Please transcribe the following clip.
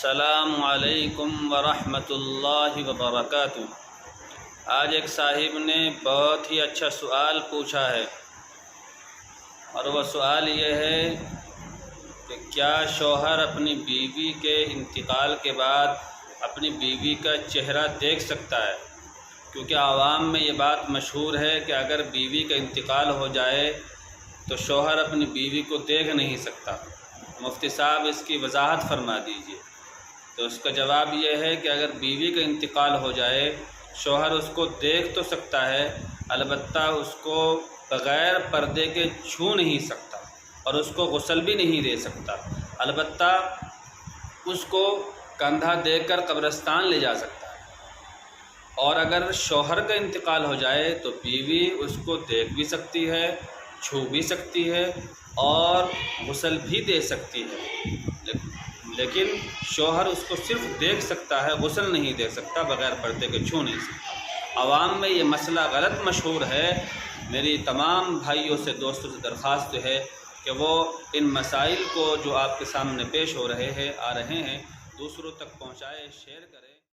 السلام علیکم ورحمۃ اللہ وبرکاتہ۔ آج ایک صاحب نے بہت ہی اچھا سوال پوچھا ہے، اور وہ سوال یہ ہے کہ کیا شوہر اپنی بیوی کے انتقال کے بعد اپنی بیوی کا چہرہ دیکھ سکتا ہے؟ کیونکہ عوام میں یہ بات مشہور ہے کہ اگر بیوی کا انتقال ہو جائے تو شوہر اپنی بیوی کو دیکھ نہیں سکتا۔ مفتی صاحب اس کی وضاحت فرما دیجیے۔ تو اس کا جواب یہ ہے کہ اگر بیوی کا انتقال ہو جائے، شوہر اس کو دیکھ تو سکتا ہے، البتہ اس کو بغیر پردے کے چھو نہیں سکتا اور اس کو غسل بھی نہیں دے سکتا، البتہ اس کو کندھا دے کر قبرستان لے جا سکتا ہے۔ اور اگر شوہر کا انتقال ہو جائے تو بیوی اس کو دیکھ بھی سکتی ہے، چھو بھی سکتی ہے اور غسل بھی دے سکتی ہے، لیکن شوہر اس کو صرف دیکھ سکتا ہے، غسل نہیں دے سکتا، بغیر پردے کے چھو نہیں سکتا۔ عوام میں یہ مسئلہ غلط مشہور ہے۔ میری تمام بھائیوں سے، دوستوں سے درخواست ہے کہ وہ ان مسائل کو جو آپ کے سامنے پیش ہو رہے ہیں، دوسروں تک پہنچائے، شیئر کرے۔